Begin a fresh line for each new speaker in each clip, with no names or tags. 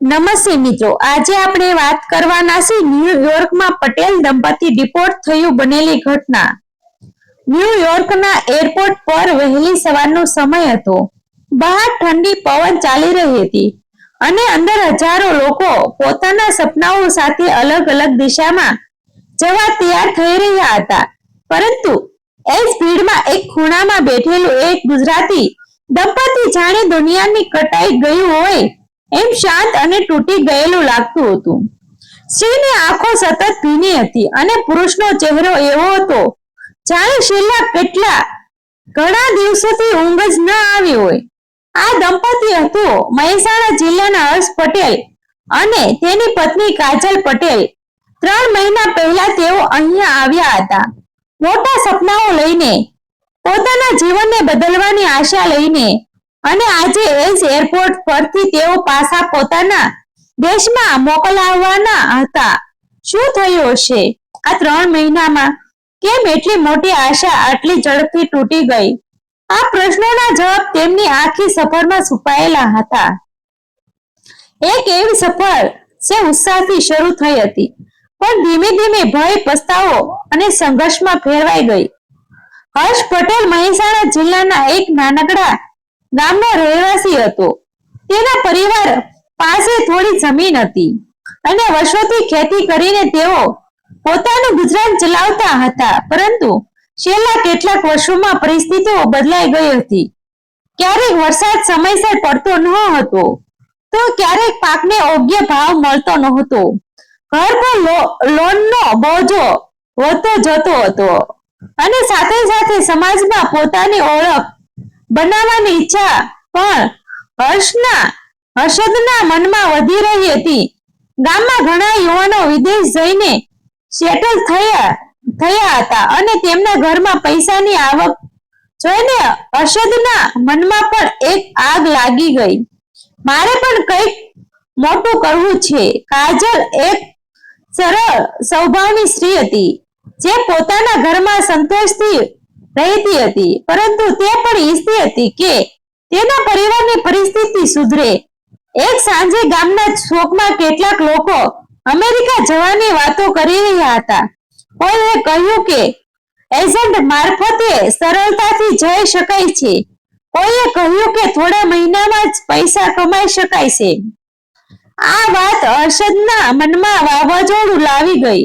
નમસ્તે મિત્રો, આજે આપણે વાત કરવાના છે ન્યુયોર્કમાં પટેલ દંપતી ડિપોર્ટ થયું બનેલી ઘટના। ન્યુયોર્કના એરપોર્ટ પર વહેલી સવારનો સમય હતો। બહાર ઠંડી પવન ચાલી રહી હતી અને અંદર હજારો લોકો પોતાના સપનાઓ સાથે અલગ અલગ દિશામાં જવા તૈયાર થઈ રહ્યા હતા। પરંતુ એ જ ભીડમાં એક ખૂણામાં બેઠેલું એક ગુજરાતી દંપતી જાણે દુનિયાની કટાઈ ગયું હોય એમ શાંત અને તૂટી ગયેલું લાગતું હતું। સ્ત્રીની આંખો સતત ભીની હતી અને પુરુષનો ચહેરો એવો હતો જાણે છેલ્લા ઘણા દિવસોથી ઊંઘ જ ન આવી હોય। આ દંપતી હતું મહેસાણા જિલ્લાના હર્ષ પટેલ અને તેની પત્ની કાજલ પટેલ। 3 મહિના પહેલા તેઓ અહીંયા આવ્યા હતા મોટા સપનાઓ લઈને, પોતાના જીવનને બદલવાની આશા લઈને, અને આજે એ જ એરપોર્ટ પરથી તેઓ પાછા પોતાના દેશમાં મોકલવાના હતા। શું થયું હશે આ 3 મહિનામાં? કેમ એટલી મોટી આશા આટલી ઝડપથી તૂટી ગઈ? આ પ્રશ્નોના જવાબ તેમની આખી સફરમાં છુપાયેલા હતા। એક એવી સફર જે ઉત્સાહથી શરૂ થઈ હતી પણ ધીમે ધીમે ભય, પસ્તાવો અને સંઘર્ષમાં ફેરવાઈ ગઈ। હર્ષ પટેલ મહેસાણા જિલ્લાના એક નાનકડા ગામનો રહેવાસી હતો। તેના પરિવાર પાસે થોડી જમીન હતી અને વર્ષોથી ખેતી કરીને તેઓ પોતાનું ગુજરાન ચલાવતા હતા। પરંતુ છેલ્લા કેટલાક વર્ષોમાં પરિસ્થિતિઓ બદલાઈ ગઈ હતી। ક્યારેક વરસાદ સમયસર પડતો ન હતો તો ક્યારેક પાકને યોગ્ય ભાવ મળતો નહોતો। ઘર પર લોનનો બોજો વધતો જતો હતો અને સાથે સાથે સમાજમાં પોતાની ઓળખ બનાવવાની ઈચ્છા પણ હર્ષદના મનમાં વધી રહી હતી। ગામમાં ઘણા યુવાનો વિદેશ જઈને સેટલ થયા હતા અને તેમના ઘરમાં પૈસાની આવક જોઈને હર્ષદના મનમાં પણ એક આગ લાગી ગઈ। મારે પણ કંઈક મોટું કરવું છે। કાજલ એક સરળ સ્વભાવની સ્ત્રી હતી જે પોતાના ઘરમાં સંતોષથી રહેતી હતી, પરંતુ તે પણ ઈચ્છતી હતી કે તેના પરિવારની પરિસ્થિતિ સુધરે। એક સાંજે ગામના ચોકમાં કેટલાક લોકો અમેરિકા જવાની વાતો કરી રહ્યા હતા। કોઈએ કહ્યું કે એજન્ટ મારફતે સરળતાથી જઈ શકાય છે, કોઈએ કહ્યું કે થોડા મહિનામાં જ પૈસા કમાઈ શકાય છે। આ વાત હર્ષદના મનમાં વાવાઝોડું લાવી ગઈ।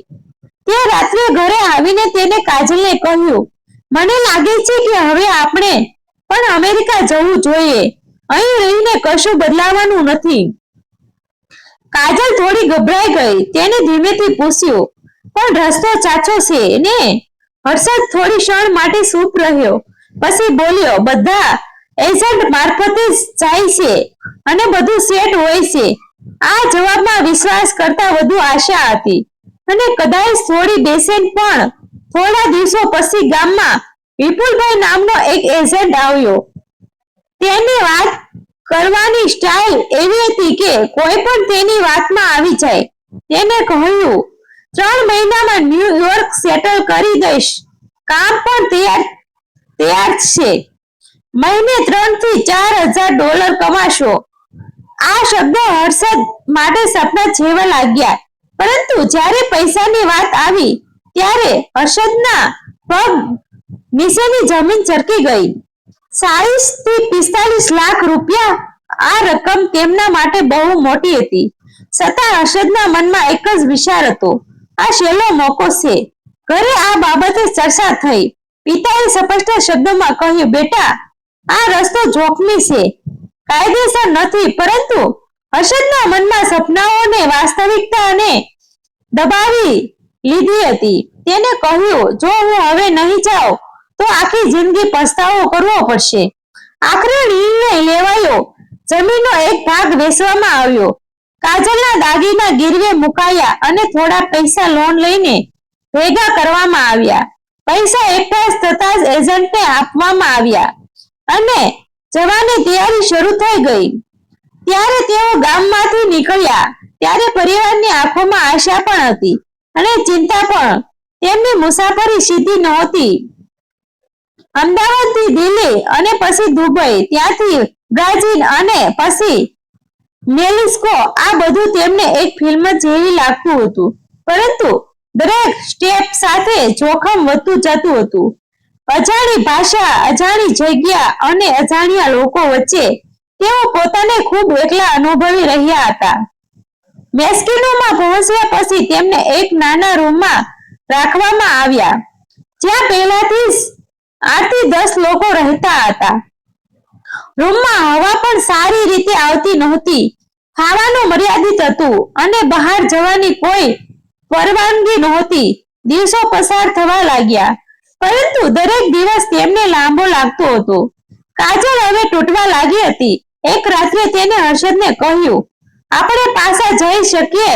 તે રાત્રે ઘરે આવીને તેને કાજલને કહ્યું, મને લાગે છે કે હવે આપણે પણ અમેરિકા જવું જોઈએ। અહીં રહીને કશું બદલાવાનું નથી। કાજલ થોડી ગભરાઈ ગઈ। તેને ધીમેથી પૂછ્યું, પણ રસ્તો સાચો છે ને? હર્ષદ થોડી ક્ષણ માટે ચૂપ રહ્યો, પછી બોલ્યો, બધા એજન્ટ મારફતે જ જાય છે અને બધું સેટ હોય છે। આ જવાબમાં વિશ્વાસ કરતા વધુ આશા હતી અને કદાચ થોડી બેચેન પણ। થોડા દિવસો પછી ગામમાં વિપુલભાઈ નામનો એક એજન્ટ આવ્યો। તેની વાત કરવાની સ્ટાઇલ એવી હતી કે કોઈ પણ તેની વાતમાં આવી જાય। તેને કહ્યું, 3 મહિનામાં ન્યુયોર્ક સેટલ કરી દઈશ, કામ પણ તૈયાર છે, મહિને $3,000 થી $4,000 કમાશો। આ શબ્દો હર્ષદ માટે સપના જેવા લાગ્યા, પરંતુ જ્યારે પૈસાની વાત આવી ત્યારે હર્ષદના પગ નીચેની જમીન સરકી ગઈ। 40 થી 45 લાખ રૂપિયા! આ રકમ તેમના માટે બહુ મોટી હતી, છતાં હર્ષદના મનમાં એક જ વિચાર હતો, આ છેલ્લો મોકો છે। ઘરે આ બાબતે ચર્ચા થઈ। પિતાએ સ્પષ્ટ શબ્દોમાં કહ્યું, બેટા, આ રસ્તો જોખમી છે, કાયદેસર નથી। પરંતુ હર્ષદના મનમાં સપનાઓને વાસ્તવિકતાને દબાવી લીધી હતી। તેને કહ્યું, જો હું હવે નહીં જાઉં તો આખી જિંદગી પસ્તાવો કરવો પડશે। આખરે નિર્ણય લેવાયો। જમીનનો એક ભાગ વેચવામાં આવ્યો, કાજલના દાગીના ગીરવે મુકાયા અને થોડા પૈસા લોન લઈને ભેગા કરવામાં આવ્યા। પૈસા એકઠા થતા જ એજન્ટને આપવામાં આવ્યા અને જવાની તૈયારી શરૂ થઈ ગઈ। ત્યારે તેઓ ગામમાંથી નીકળ્યા ત્યારે પરિવારની આંખોમાં આશા પણ હતી અને ચિંતા પણ। તેમની મુસાફરી સીધી નહોતી। અમદાવાદથી દિલ્હી અને પછી દુબઈ, ત્યાંથી બ્રાઝિલ અને પછી મેલિસ્કો આ બધું તેમને એક ફિલ્મ જેવી લાગતું હતું, પરંતુ દરેક સ્ટેપ સાથે જોખમ વધતું જતું હતું. અજાણી ભાષા, અજાણી જગ્યા અને અજાણ્યા લોકો વચ્ચે તેઓ પોતાને ખૂબ એકલા અનુભવી રહ્યા હતા. મેસ્કિનોમાં પહોંચ્યા પછી તેમને એક નાના રૂમમાં રાખવામાં આવ્યા, જ્યાં પહેલાથી જ 8 થી 10 લોકો રહેતા હતા. રૂમમાં હવા પણ સારી રીતે આવતી નહોતી, ખાવાનું મર્યાદિત હતું અને બહાર જવાની કોઈ પરવાનગી નહોતી. દિવસો પસાર થવા લાગ્યા, પરંતુ દરેક દિવસ તેમને લાંબો લાગતો હતો. કાજલ હવે તૂટવા લાગી હતી. એક રાત્રે તેને હર્ષદને કહ્યું, આપણે પાછા જઈ શકીએ,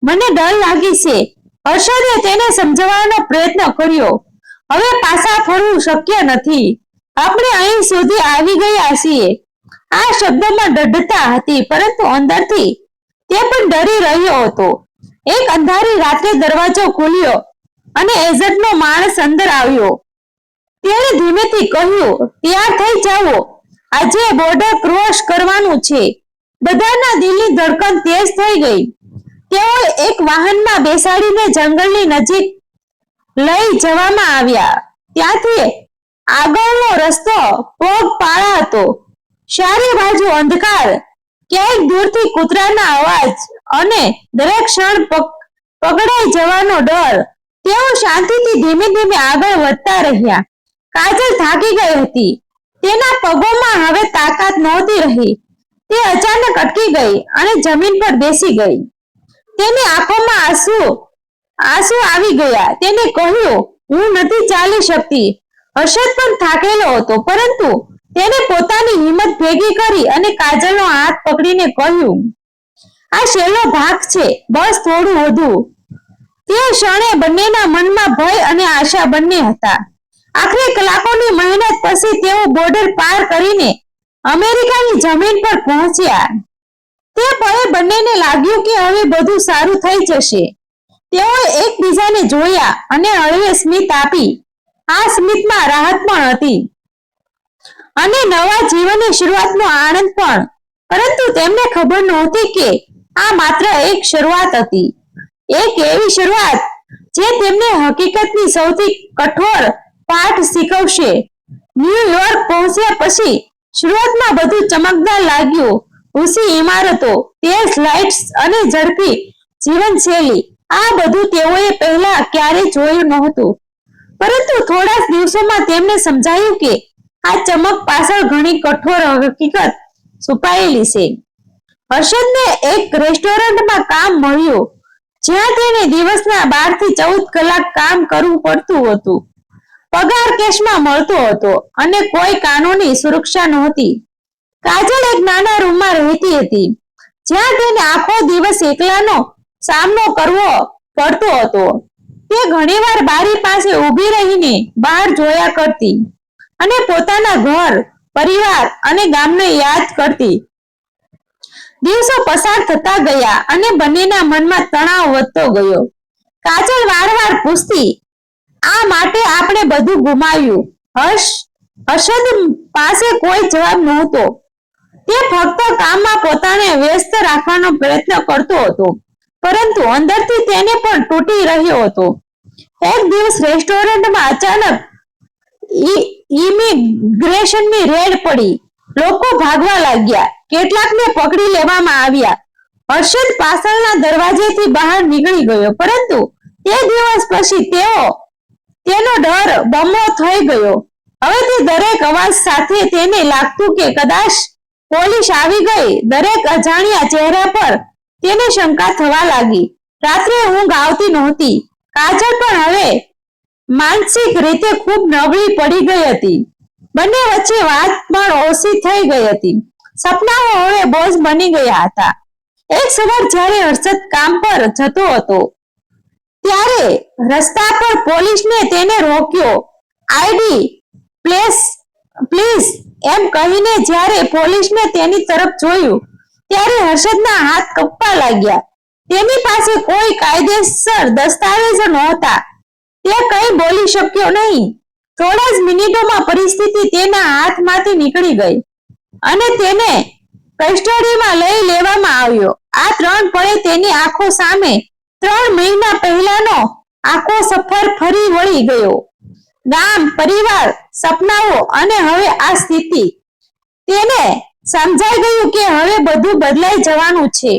મને ડર લાગે છે. હર્ષદે તેને સમજાવવાનો પ્રયત્ન કર્યો, હવે પાછા ફરવું શક્ય નથી. આપણે અહીં સુધી આવી ગયા છીએ. આ શબ્દમાં દૃઢતા હતી, પરંતુ અંદરથી તે પણ ડરી રહ્યો હતો. એક અંધારી રાત્રે દરવાજો ખુલ્યો અને એજન્ટનો માણસ અંદર આવ્યો. તેણે ધીમેથી કહ્યું, તૈયાર થઈ જાઓ, આજે બોર્ડર ક્રોસ કરવાનું છે. બધાના દિલની ધડકન તેજ થઈ ગઈ. તેઓ એક વાહનમાં બેસાડીને જંગલની નજીક લઈ જવામાં આવ્યા. ત્યાંથી આગળનો રસ્તો પગપાળા હતો. ચારે બાજુ અંધકાર, ક્યાંક દૂરથી કૂતરાના અવાજ અને દરેક ક્ષણ પકડાઈ જવાનો ડર. તેઓ શાંતિથી ધીમે ધીમે આગળ વધતા રહ્યા. કાજલ થાકી ગઈ હતી. તેના પગોમાં હવે તાકાત નહોતી રહી. તે અચાનક અટકી ગઈ અને જમીન પર બેસી ગઈ. તેની આંખોમાં આંસુ આવી ગયા. તેને કહ્યું, હું નથી ચાલી શકતી. હર્ષદ પણ થાકેલો હતો, પરંતુ તેને પોતાની હિંમત ભેગી કરી અને કાજલનો હાથ પકડીને કહ્યું, આ છેલ્લો ભાગ છે, બસ થોડું વધુ. તે ક્ષણે બંનેના મનમાં ભય અને આશા બંને હતા. આખરે કલાકોની મહેનત પછી તેઓ બોર્ડર પાર કરીને અમેરિકાની જમીન પર પહોંચ્યા. તે પળે બંનેને લાગ્યું કે હવે બધું સારું થઈ જશે. તેઓએ એકબીજાને જોયા અને હળવે સ્મિત આપી. આ સ્મિતમાં રાહત પણ હતી અને નવા જીવનની શરૂઆતનો આનંદ પણ. પરંતુ તેમને ખબર નહોતી કે આ માત્ર એક શરૂઆત હતી, એક એવી શરૂઆત જે તેમને હકીકતની સૌથી કઠોર પાઠ શીખવશે. ન્યૂયોર્ક પહોંચ્યા પછી શરૂઆતમાં બધું ચમકદાર લાગ્યું. ઊંચી ઇમારતો, તેજ લાઇટ્સ અને ઝડપી જીવનશૈલી, આ બધું તેઓએ પહેલા ક્યારેય જોયું નહોતું. પરંતુ થોડા દિવસોમાં તેમને સમજાયું કે આ ચમક પાછળ ઘણી કઠોર હકીકત છુપાયેલી છે. હર્ષદને એક રેસ્ટોરન્ટમાં કામ મળ્યું, જ્યાં તેને દિવસના 12 થી 14 કલાક કામ કરવું પડતું હતું. પગાર કેશમાં મળતો હતો અને કોઈ કાનૂની સુરક્ષા નહોતી. કાજલ એક નાના રૂમમાં રહેતી હતી, જ્યાં તેને આખો દિવસ એકલાનો સામનો કરવો પડતો હતો. તે ઘણીવાર બારી પાસે ઊભી રહીને બહાર જોયા કરતી અને પોતાના ઘર, પરિવાર અને ગામને યાદ કરતી. દિવસો પસાર થતા ગયા અને બંનેના મનમાં તણાવ વધતો ગયો. કાજલ વારંવાર પૂછતી, આ માટે આપણે બધું ગુમાવ્યું? હર્ષદ પાસે કોઈ જવાબ નહોતો. તે ફક્ત કામમાં પોતાને વ્યસ્ત રાખવાનો પ્રયત્ન કરતો હતો, પરંતુ અંદરથી તેને પણ તૂટી રહ્યો હતો. એક દિવસ રેસ્ટોરન્ટમાં અચાનક ઇમિગ્રેશનની રેડ પડી. લોકો ભાગવા લાગ્યા. કેટલાકને પકડી લેવામાં આવ્યા. હર્ષદ પાછળના દરવાજેથી બહાર નીકળી ગયો, પરંતુ તે દિવસ પછી તેનો ડર બમણો થઈ ગયો. હવે તે દરેક અવાજ સાથે તેને લાગતું કે કદાચ પોલીસ આવી ગઈ. દરેક અજાણ્યા ચહેરા પર તેને શંકા થવા લાગી. રાત્રે ઊંઘ આવતી નહોતી. કાજલ પણ હવે માનસિક રીતે ખૂબ નબળી પડી ગઈ હતી. બંને વચ્ચે વાત પણ ઓછી થઈ ગઈ હતી. સપનાઓ હવે બોજ બની ગયા હતા. એક સવાર જ્યારે હર્ષદ કામ પર જતો હતો, ત્યારે રસ્તા પર પોલીસને તેને રોક્યો. આઈડી પ્લીઝ એમ કહીને જ્યારે પોલીસને તેની તરફ જોયું, ત્યારે હર્ષદના હાથ કંપવા લાગ્યા. તેની પાસે કોઈ કાયદેસર દસ્તાવેજો નહોતા. તે કંઈ બોલી શક્યો નહીં. થોડા જ મિનિટોમાં પરિસ્થિતિ તેના હાથમાંથી નીકળી ગઈ અને તેને કસ્ટડીમાં લઈ લેવામાં આવ્યો. આ 3 પળે તેની આંખો સામે 3 મહિના પહેલાનો આખો સફર ફરી વળી ગયો. ગામ, પરિવાર, સપનાઓ અને હવે આ સ્થિતિ. તેને સમજાઈ ગયું કે હવે બધું બદલાઈ જવાનું છે.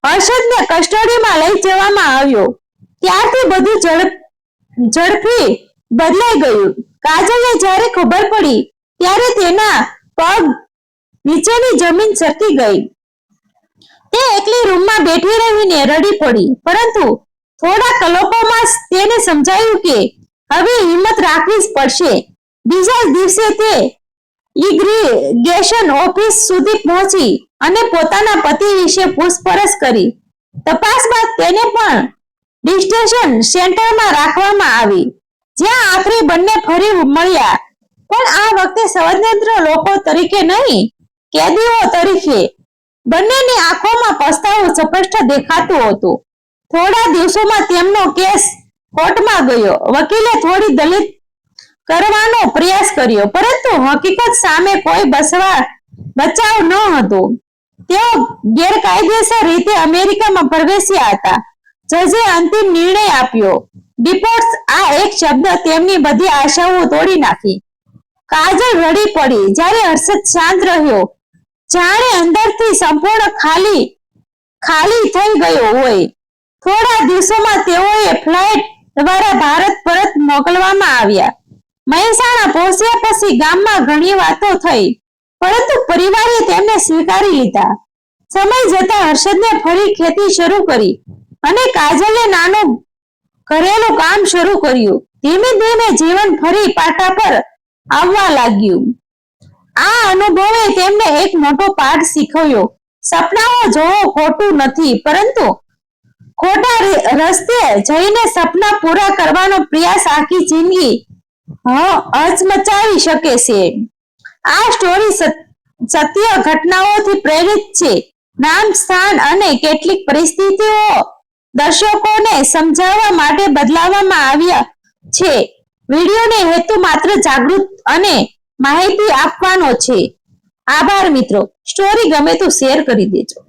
હર્ષદને કસ્ટડીમાં લઈ જવામાં આવ્યો. ત્યારથી બધું ઝડપી બદલાઈ ગયું. કાજલને જ્યારે ખબર પડી ત્યારે તેના પગ નીચેની જમીન સરકી ગઈ. તે એકલી રૂમમાં બેઠી રહીને રડી પડી. પરંતુ થોડા કલાકોમાં તેને સમજાયું કે હવે હિંમત રાખવી જ પડશે. બીજા દિવસે તે ઇમિગ્રેશન ઓફિસ સુધી પહોંચી અને પોતાના પતિ વિશે પૂછપરછ કરી. તપાસ બાદ તેને પણ ડિટેન્શન સેન્ટરમાં રાખવામાં આવી, જ્યાં આખરે બંને ફરી મળ્યા, પણ આ વખતે સ્વતંત્ર લોકો તરીકે નહીં, કેદીઓ તરીકે. બંનેની આંખોમાં પસ્તાવો સ્પષ્ટ દેખાતો હતો. થોડા દિવસોમાં તેમનો કેસ કોર્ટમાં ગયો. વકીલે થોડી દલીલ કરવાનો પ્રયાસ કર્યો, પરંતુ હકીકત સામે કોઈ બચાવ ન હતો. તેઓ ગેરકાયદેસર રીતે અમેરિકામાં પ્રવેશ્યા હતા. જજે અંતિમ નિર્ણય આપ્યો, ડિપોર્ટ. આ એક શબ્દ તેમની બધી આશાઓ તોડી નાખી. કાજલ રડી પડી જ્યારે હર્ષદ શાંત રહ્યો, જાણે અંદરથી સંપૂર્ણ ખાલી થઈ ગયો હોય. થોડા દિવસોમાં તેઓએ ફ્લાઇટ દ્વારા ભારત પરત મોકલવામાં આવ્યા. મહેસાણા પહોંચ્યા પછી ગામમાં ઘણી વાતો થઈ, પરંતુ પરિવારે તેમને સ્વીકારી લીધા. સમય જતા હર્ષદને ફરી ખેતી શરૂ કરી અને કાજલે નાનું ઘરેલું કામ શરૂ કર્યું. ધીમે ધીમે જીવન ફરી પાટા પર આવવા લાગ્યું. આ અનુભવે તેમને એક મોટો પાઠ શીખવ્યો. સપનાઓ જોવો ખોટું નથી, પરંતુ ખોટા રસ્તે જઈને સપના પૂરા કરવાનો પ્રયાસ આખી જિંદગી હચમચાવી શકે છે. આ સ્ટોરી સત્ય ઘટનાઓથી પ્રેરિત છે. નામ, સ્થાન અને કેટલીક પરિસ્થિતિઓ દર્શકોને સમજાવવા માટે બદલવામાં આવ્યા છે. વિડીયોનો હેતુ માત્ર જાગૃત અને માહિતી આપવાનો છે. આભાર મિત્રો. સ્ટોરી ગમે તો શેર કરી દેજો.